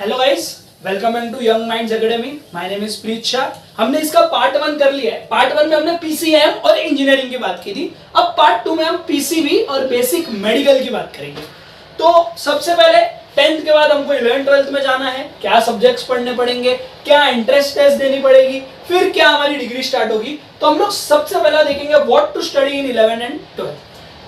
Hello guys, welcome to Young Minds Academy. My name is Preet Shah. हमने इसका part 1 कर लिया है। पार्ट 1 में हमने पीसीएम और इंजीनियरिंग की बात की थी। अब पार्ट 2 में हम पीसीबी और बेसिक मेडिकल की बात करेंगे। तो सबसे पहले 10th के बाद हमको 11th 12th में जाना है। क्या सब्जेक्ट्स पढ़ने पड़ेंगे, क्या एंट्रेंस टेस्ट देनी पड़ेगी, फिर क्या हमारी डिग्री स्टार्ट होगी। तो हम लोग सबसे पहले देखेंगे what to study in 11 and 12।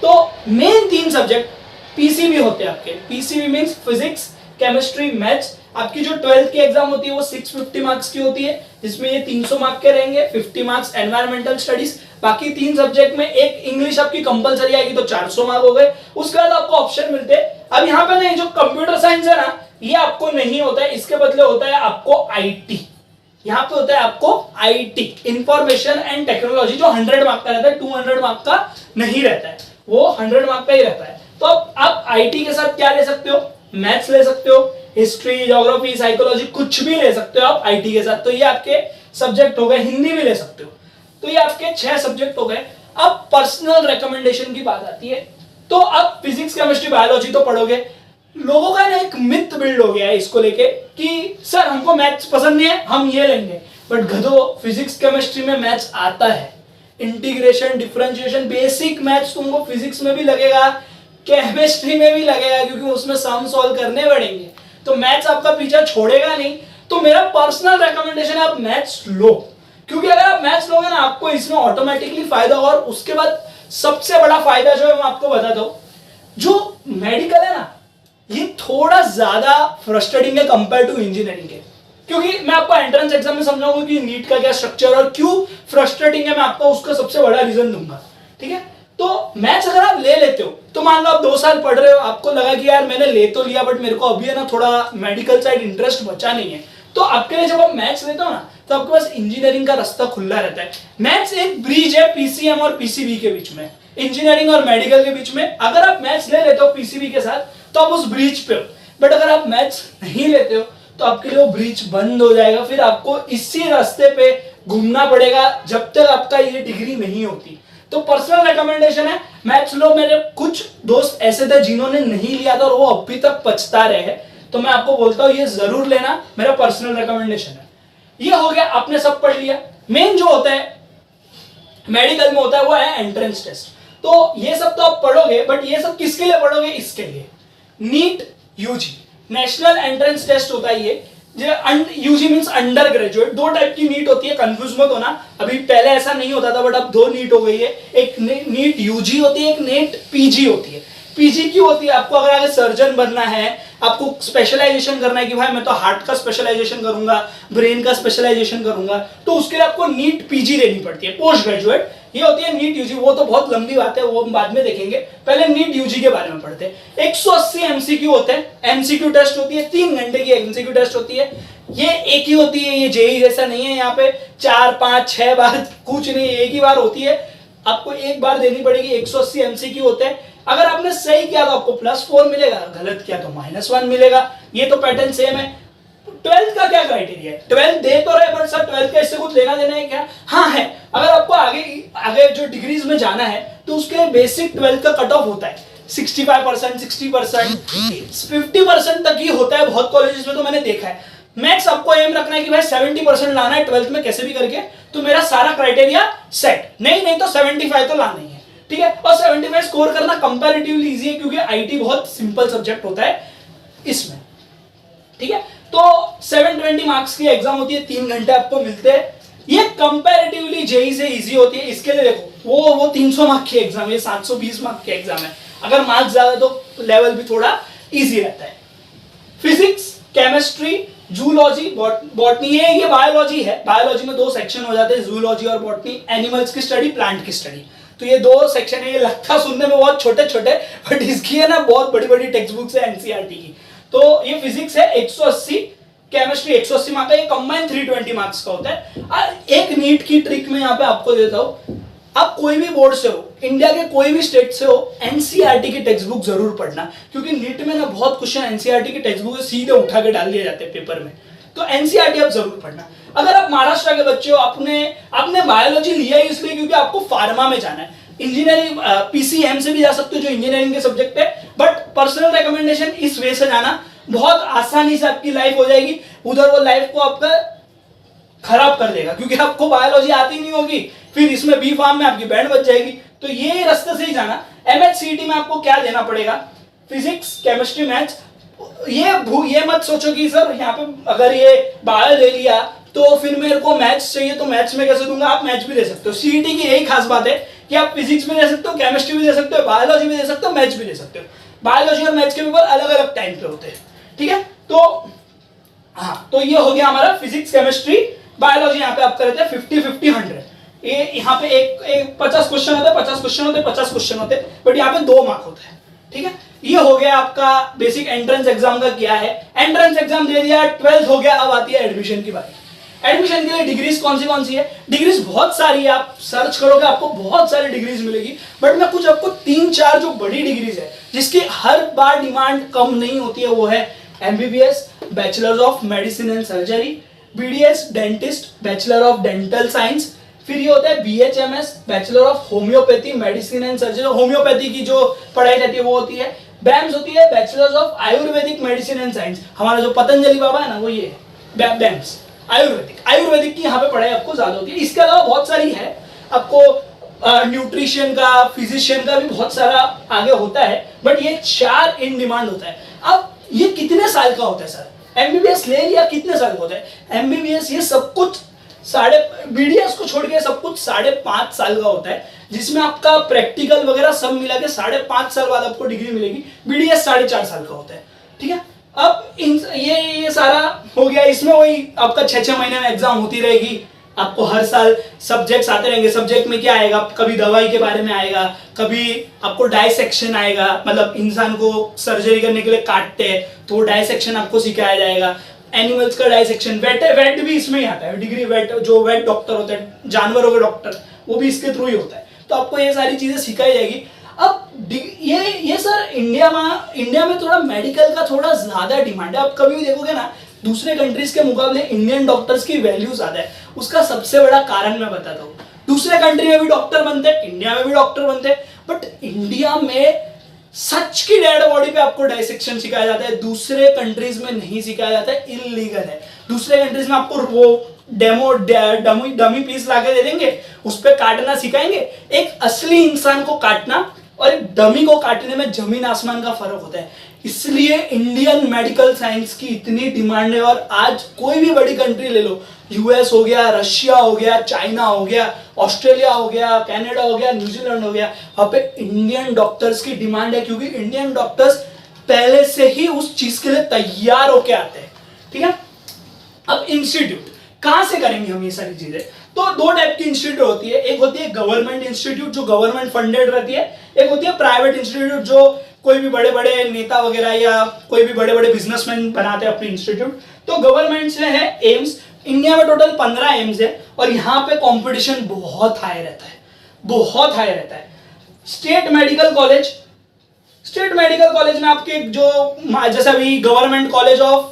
तो मेन 3 सब्जेक्ट पीसीबी होते हैं आपके। PCB means physics, chemistry, maths. आपकी जो 12th की एग्जाम होती है वो 650 मार्क्स की होती है, जिसमें ये 300 मार्क के रहेंगे, 50 मार्क्स एनवायरमेंटल स्टडीज। बाकी 3 सब्जेक्ट में एक इंग्लिश आपकी कंपलसरी आएगी तो 400 मार्क हो गए। उसके बाद आपको ऑप्शन मिलते हैं। अब यहाँ पे नहीं, जो कंप्यूटर साइंस है ना, ये आपको नहीं होता है, इसके बदले होता है आपको आईटी। यहाँ पे होता है आपको आईटी, इंफॉर्मेशन एंड टेक्नोलॉजी, जो 100 मार्क का रहता है, 200 मार्क का नहीं रहता है, वो 100 मार्क का ही रहता है। तो अब आप आईटी के साथ क्या ले सकते हो? मैथ्स ले सकते हो, हिस्ट्री, ज्योग्राफी, साइकोलॉजी, कुछ भी ले सकते हो आप आईटी के साथ। तो ये आपके सब्जेक्ट हो गए। हिंदी भी ले सकते हो। तो ये आपके 6 सब्जेक्ट हो गए। अब पर्सनल रिकमेंडेशन की बात आती है। तो अब फिजिक्स, केमिस्ट्री, बायोलॉजी तो पढ़ोगे। लोगों का ना एक मिथ बिल्ड हो गया है इसको लेके कि सर हमको मैथ्स पसंद नहीं है, हम ये लेंगे। बट गधो, फिजिक्स केमिस्ट्री में मैथ्स आता है। इंटीग्रेशन, डिफरेंशिएशन, बेसिक मैथ्स तुमको फिजिक्स में भी लगेगा, केमिस्ट्री में भी लगेगा, क्योंकि उसमें सम सॉल्व करने पड़ेंगे। तो मैथ्स आपका पीछा छोड़ेगा नहीं। तो मेरा पर्सनल रिकमेंडेशन है आप मैथ्स लो, क्योंकि अगर आप मैथ्स लोगे ना, आपको इसमें ऑटोमेटिकली फायदा होगा। और उसके बाद सबसे बड़ा फायदा जो है मैं आपको बताता हूं, जो मेडिकल है ना, ये थोड़ा ज्यादा फ्रस्ट्रेटिंग है कंपेयर टू इंजीनियरिंग के। क्योंकि मैं आपको एंट्रेंस एग्जाम में समझाऊंगा कि नीट का क्या स्ट्रक्चर और क्यों फ्रस्ट्रेटिंग है, मैं आपको उसका सबसे बड़ा रीजन दूंगा। ठीक है, तो मैथ्स अगर आप ले लेते हो, तो मान लो आप 2 साल पढ़ रहे हो, आपको लगा कि यार मैंने ले तो लिया, बट मेरे को अभी है ना थोड़ा मेडिकल साइड इंटरेस्ट बचा नहीं है, तो आपके लिए जब आप मैथ्स लेते हो ना, तो आपके पास इंजीनियरिंग का रास्ता खुला रहता है। मैथ्स एक ब्रिज है पीसीएम और पीसीबी के बीच में, इंजीनियरिंग और मेडिकल के बीच में। अगर आप मैथ्स ले लेते हो पीसीबी के साथ, तो आप उस ब्रिज पे हो। बट अगर आप मैथ्स नहीं लेते हो, तो आपके लिए वो ब्रिज बंद हो जाएगा। फिर आपको इसी रास्ते पे घूमना पड़ेगा जब तक आपका ये डिग्री नहीं होती। तो पर्सनल रिकमेंडेशन है मैथ्स लो। मेरे कुछ दोस्त ऐसे थे जिन्होंने नहीं लिया था और वो अभी तक पछता रहे हैं, तो मैं आपको बोलता हूं ये जरूर लेना, मेरा पर्सनल रिकमेंडेशन है। ये हो गया, आपने सब पढ़ लिया। मेन जो होता है मेडिकल में होता है वो है एंट्रेंस टेस्ट। तो ये सब तो आप पढ़ोगे, बट ये सब किसके लिए पढ़ोगे? इसके लिए NEET UG, national entrance test होता है ये। UG means under graduate. 2 type की नीट होती है, कंफ्यूज मत होना। अभी पहले ऐसा नहीं होता था, बट अब 2 नीट हो गई है। एक नीट यूजी होती है, एक नीट पीजी होती है। पीजी की होती है आपको अगर आगे सर्जन बनना है, आपको स्पेशलाइजेशन करना है कि भाई मैं तो हार्ट का स्पेशलाइजेशन करूंगा, ब्रेन का स्पेशलाइजेशन करूंगा, तो उसके लिए आपको नीट पीजी लेनी पड़ती है, पोस्ट ग्रेजुएट। ये होती है नीट यूजी। वो तो बहुत लंबी बात है, वो हम बाद में देखेंगे। पहले नीट यूजी के बारे में पढ़ते हैं। 180 एमसीक्यू होते हैं, एमसीक्यू टेस्ट होती है, 3 घंटे की एमसीक्यू टेस्ट होती है। ये एक ही होती है, ये जेई जैसा नहीं है। यहाँ पे 4, 5, 6 बार कुछ नहीं, एक ही बार होती है। आपको एक बार देनी पड़ेगी। 180 एमसीक्यू होते हैं। अगर आपने सही किया तो आपको +4 मिलेगा, गलत किया तो -1 मिलेगा। ये तो पैटर्न सेम है। 12th का क्या क्राइटेरिया है? 12th दे तो रहे, बट सर 12th का इससे कुछ लेना देना है क्या? हाँ है। अगर आपको आगे जो डिग्रीज में जाना है, तो उसके लिए बेसिक 12th का कट ऑफ होता है 65%, 60%, 50% तक ही होता है बहुत कॉलेजेस में, तो मैंने देखा है। मैक्स आपको एम रखना है कि भाई 70% लाना है 12th में कैसे भी करके, तो मेरा सारा क्राइटेरिया सेट। नहीं तो 75 तो लाना ही है। ठीक है, और 75 स्कोर करना कंपैरेटिवली इजी है, क्योंकि आईटी बहुत सिंपल सब्जेक्ट होता है इसमें। ठीक है, तो 720 मार्क्स की एग्जाम होती है, 3 घंटे आपको मिलते हैं। ये कंपैरेटिवली जेई से इजी होती है। इसके लिए देखो, वो 300 मार्क की एग्जाम है, 720 मार्क की एग्जाम है। अगर मार्क्स ज्यादा तो लेवल भी थोड़ा इजी रहता है। फिजिक्स, केमिस्ट्री, जूलॉजी, बॉटनी, ये बायोलॉजी है। बायोलॉजी में 2 सेक्शन हो जाते हैं, जूलॉजी और बॉटनी। एनिमल्स की स्टडी, प्लांट की स्टडी। तो ये 2 सेक्शन है। ये लगता सुनने में बहुत छोटे छोटे, बट इसकी है ना बहुत बड़ी बड़ी टेक्स्ट बुक्स है एनसीईआरटी की। तो ये फिजिक्स है 180, केमिस्ट्री 180 मार्क्स का, ये कंबाइन 320 मार्क्स का होता है। एक नीट की ट्रिक में यहाँ पे आपको देता हूं, आप कोई भी बोर्ड से हो, इंडिया के कोई भी स्टेट से हो, एनसीईआरटी की टेक्स्ट बुक जरूर पढ़ना। क्योंकि नीट में ना बहुत क्वेश्चन एनसीईआरटी की टेक्स्ट बुक से सीधे उठा के डाल दिए जाते हैं पेपर में। तो एनसीईआरटी आप जरूर पढ़ना। अगर आप महाराष्ट्र के बच्चे हो, आपने बायोलॉजी लिया ही इसलिए क्योंकि आपको फार्मा में जाना है। इंजीनियरिंग पीसीएम से भी जा सकते हो, जो इंजीनियरिंग के सब्जेक्ट है, बट पर्सनल रिकमेंडेशन इस वे से जाना, बहुत आसानी से आपकी लाइफ हो जाएगी, उधर वो लाइफ को आपका खराब कर देगा, क्योंकि आपको बायोलॉजी आती नहीं होगी, फिर इसमें बी फार्म में आपकी बैंड बच जाएगी। तो ये रास्ते से ही जाना। एमएचसीईटी में आपको क्या देना पड़ेगा, फिजिक्स, केमिस्ट्री, मैथ्स। ये मत सोचो कि सर यहाँ पे अगर ये बायो ले लिया तो फिर मेरे को मैथ्स चाहिए तो मैथ्स में कैसे दूंगा। आप मैथ्स भी दे सकते हो। सीईटी की यही खास बात है कि आप फिजिक्स भी दे सकते हो, केमिस्ट्री भी दे सकते हो, बायोलॉजी भी दे सकते हो, मैथ्स भी दे सकते हो। बायोलॉजी और मैथ्स के पेपर अलग अलग टाइम पे होते हैं, ठीक है। तो हाँ, तो ये हो गया हमारा फिजिक्स, केमिस्ट्री, बायोलॉजी। यहाँ पे आप करते हैं 50-50-100। ये यहाँ पे एक 50 क्वेश्चन होते हैं, 50 क्वेश्चन होते हैं, 50 क्वेश्चन होते हैं, बट यहाँ पे 2 मार्क होते हैं, ठीक है। ये हो गया आपका बेसिक एंट्रेंस एग्जाम का क्या है। एंट्रेंस एग्जाम दे दिया, 12th हो गया, अब आती है एडमिशन की बारी। एडमिशन के लिए डिग्रीज कौन सी है। डिग्रीज बहुत सारी है, आप सर्च करोगे आपको बहुत सारी डिग्रीज मिलेगी, बट मैं कुछ आपको 3-4 जो बड़ी डिग्रीज है जिसकी हर बार डिमांड कम नहीं होती है, वो है MBBS, bachelor of medicine and surgery, BDS dentist, bachelor of dental science, फिर ये होता है BHMS, bachelor of homeopathy medicine and surgery. Homeopathy की जो पढ़ाई रहती है वो होती है। बैम्स होती है bachelors of Ayurvedic medicine and science. हमारा जो पतंजलि बाबा है ना, वो ये है बैम्स, आयुर्वेदिक की यहाँ पे पढ़ाई आपको ज्यादा होती है। इसके अलावा बहुत सारी है, आपको न्यूट्रिशन का, फिजिशियन का भी बहुत सारा आगे होता है, बट ये 4 इन डिमांड होता है। अब ये कितने साल का होता है सर, एमबीबीएस ले लिया कितने साल का होता है। एमबीबीएस ये सब कुछ बीडीएस को छोड़ के सब कुछ 5.5 साल का होता है, जिसमें आपका प्रैक्टिकल वगैरह सब मिला के 5.5 साल बाद आपको डिग्री मिलेगी। बीडीएस 4.5 साल का होता है, ठीक है। अब ये सारा हो गया। इसमें वही आपका 6-6 महीने में एग्जाम होती रहेगी। आपको हर साल सब्जेक्ट्स आते रहेंगे। सब्जेक्ट में क्या आएगा, कभी दवाई के बारे में आएगा, कभी आपको डाइसेक्शन आएगा, मतलब इंसान को सर्जरी करने के लिए काटते हैं तो डाइसेक्शन आपको सिखाया जाएगा। एनिमल्स का डाइसेक्शन, वेट भी इसमें ही आता है। डिग्री वेट, जो वेट डॉक्टर होते हैं, जानवरों के डॉक्टर, वो भी इसके थ्रू ही होता है। तो आपको ये सारी चीजें सिखाई जाएगी। अब ये सर इंडिया में थोड़ा मेडिकल का थोड़ा ज्यादा डिमांड है। आप कभी भी देखोगे ना, दूसरे कंट्रीज के मुकाबले इंडियन डॉक्टर्स की वैल्यू ज्यादा है। उसका सबसे बड़ा कारण मैं बताता हूँ। दूसरे कंट्री में भी डॉक्टर बनते हैं, इंडिया में भी डॉक्टर बनते हैं, बट इंडिया में सच की डेड बॉडी पे आपको डाइसेक्शन सिखाया जाता है। दूसरे कंट्रीज में नहीं सिखाया जाता है, इलीगल है। दूसरे कंट्रीज में आपको वो डमी पीस लाके दे देंगे, उस पर काटना सिखाएंगे। एक असली इंसान को काटना और एक डमी को काटने में जमीन आसमान का फर्क होता है। इसलिए इंडियन मेडिकल साइंस की इतनी डिमांड है। और आज कोई भी बड़ी कंट्री ले लो, यूएस हो गया, रशिया हो गया, चाइना हो गया, ऑस्ट्रेलिया हो गया, कनाडा हो गया, न्यूजीलैंड हो गया, वहां पे इंडियन डॉक्टर्स की डिमांड है, क्योंकि इंडियन डॉक्टर्स पहले से ही उस चीज के लिए तैयार होके आते हैं, ठीक है। अब इंस्टीट्यूट कहां से करेंगे हम ये सारी चीजें, तो 2 टाइप की इंस्टीट्यूट होती है। एक होती है गवर्नमेंट इंस्टीट्यूट जो गवर्नमेंट फंडेड रहती है, एक होती है प्राइवेट इंस्टीट्यूट जो कोई भी बड़े बड़े नेता वगैरह या कोई भी बड़े बड़े बिजनेसमैन बनाते हैं अपनी इंस्टीट्यूट। तो गवर्नमेंट से है एम्स। इंडिया में टोटल 15 एम्स है और यहाँ पे कंपटीशन बहुत हाई रहता है, बहुत हाई रहता है। स्टेट मेडिकल कॉलेज में आपके जो जैसा भी गवर्नमेंट कॉलेज ऑफ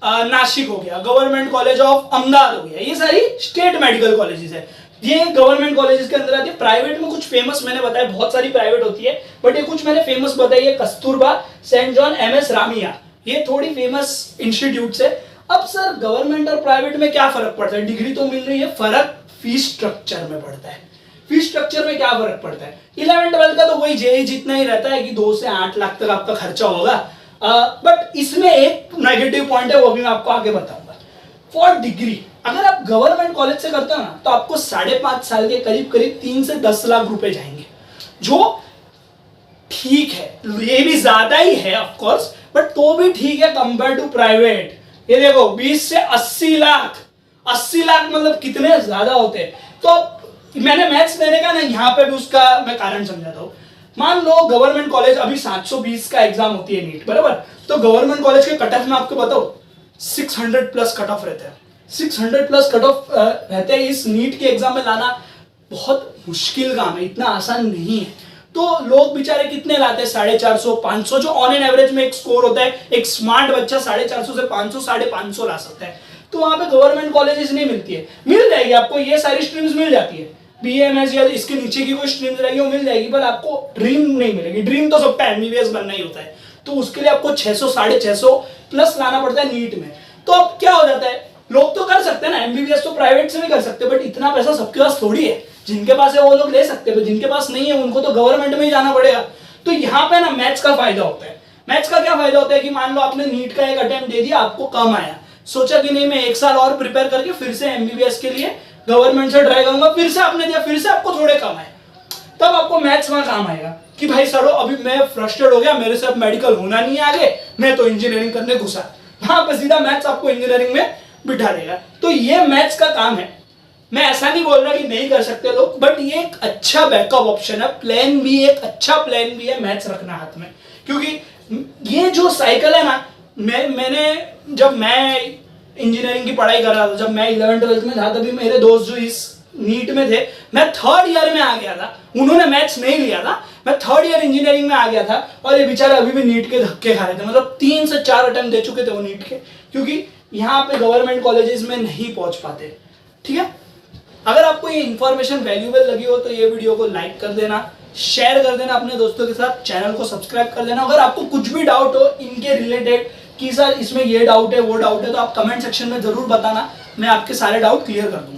नासिक हो गया, गवर्नमेंट कॉलेज ऑफ अहमदाबाद हो गया, ये सारी स्टेट मेडिकल कॉलेजेस है। ये गवर्नमेंट कॉलेजेस के अंदर आती है। प्राइवेट में कुछ फेमस मैंने बताया, बहुत सारी प्राइवेट होती है, बट ये कुछ मैंने फेमस बताई है। Kasturba, saint John, MS Ramaiah, ये थोड़ी फेमस इंस्टीट्यूट्स है। अब सर गवर्नमेंट और प्राइवेट में क्या फर्क पड़ता है, डिग्री तो मिल रही है, फर्क फीस स्ट्रक्चर में पड़ता है। फीस स्ट्रक्चर में क्या फर्क पड़ता है, 11-12 का तो वही जेई जितना ही रहता है कि 2 से 8 लाख तक आपका खर्चा होगा। बट इसमें एक नेगेटिव पॉइंट है, वो भी मैं आपको आगे बताऊंगा। फॉर डिग्री अगर आप गवर्नमेंट कॉलेज से करते हो ना, तो आपको 5.5 साल के करीब 3 से 10 लाख रुपए जाएंगे, जो ठीक है, ये भी ज्यादा ही है ऑफ कोर्स, बट तो भी ठीक है कंपेयर टू प्राइवेट। ये देखो 20 से 80 लाख, 80 लाख मतलब कितने ज्यादा होते हैं। तो मैंने मैथ्स देने का ना, यहाँ पे भी उसका मैं कारण समझाता हूँ। मान लो गवर्नमेंट कॉलेज अभी 720 का एग्जाम होती है नीट, बराबर। तो गवर्नमेंट कॉलेज के कट ऑफ में आपको बताओ 600 प्लस कट ऑफ रहते हैं। 600 प्लस कट ऑफ रहते हैं। इस नीट के एग्जाम में लाना बहुत मुश्किल काम है, इतना आसान नहीं है। तो लोग बेचारे कितने लाते हैं, 450, 500, जो ऑन एन एवरेज में एक स्कोर होता है। एक स्मार्ट बच्चा 450 से 500, 550 ला सकता है। तो वहां पे गवर्नमेंट कॉलेजेस नहीं मिलती है, मिल जाएगी आपको, ये सारी स्ट्रीम्स मिल जाती है। बीएमएस या इसके नीचे की कोई स्ट्रीम रहेगी वो मिल जाएगी, पर आपको ड्रीम नहीं मिलेगी। ड्रीम तो सबका एमबीबीएस बनना ही होता है। तो उसके लिए आपको 600 650 प्लस लाना पड़ता है नीट में। तो अब क्या हो जाता है, लोग तो कर सकते हैं ना एमबीबीएस, तो प्राइवेट से भी कर सकते हैं, बट इतना पैसा सबके पास थोड़ी है। जिनके पास है वो लोग ले सकते हैं, जिनके पास नहीं है उनको तो गवर्नमेंट में ही जाना पड़ेगा। तो यहाँ पे ना मैथ्स का फायदा होता है। मैथ्स का क्या फायदा होता है कि मान लो आपने नीट का एक अटेम्प्ट दे दिया, आपको कम आया, सोचा कि नहीं मैं 1 साल और प्रिपेयर करके फिर से एमबीबीएस के लिए गवर्नमेंट से ट्राई करूंगा, फिर से आपने दिया, फिर से आपको थोड़े कम आए, तब आपको मैथ्स वहां काम आएगा कि भाई सरो अभी मैं फ्रस्ट्रेट हो गया, मेरे से अब मेडिकल होना नहीं है आगे, मैं तो इंजीनियरिंग करने घुसा। वहां पे सीधा मैथ्स आपको इंजीनियरिंग में बिठा देगा। तो ये मैथ्स का काम है। मैं ऐसा नहीं बोल रहा कि नहीं कर सकते लोग, बट ये एक अच्छा बैकअप ऑप्शन है, प्लान भी एक अच्छा प्लान भी है मैथ्स रखना हाथ में। क्योंकि ये जो साइकिल है ना, जब मैं इंजीनियरिंग की पढ़ाई कर रहा था, जब मैं 11th 12th में था, तभी मेरे दोस्त जो इस नीट में थे, मैं 3rd ईयर में आ गया था, उन्होंने मैथ्स नहीं लिया था, मैं 3rd ईयर इंजीनियरिंग में आ गया था, और ये बेचारे अभी भी नीट के धक्के खा रहे थे। मतलब 3 से 4 अटेम्प्ट दे चुके थे वो नीट के, क्योंकि यहाँ पे गवर्नमेंट कॉलेजेस में नहीं पहुंच पाते। ठीक है, अगर आपको ये इंफॉर्मेशन वैल्यूएबल लगी हो तो ये वीडियो को लाइक कर देना, शेयर कर देना अपने दोस्तों के साथ, चैनल को सब्सक्राइब कर देना। अगर आपको कुछ भी डाउट हो इनके रिलेटेड कि सर इसमें ये डाउट है वो डाउट है, तो आप कमेंट सेक्शन में जरूर बताना, मैं आपके सारे डाउट क्लियर कर दूंगा।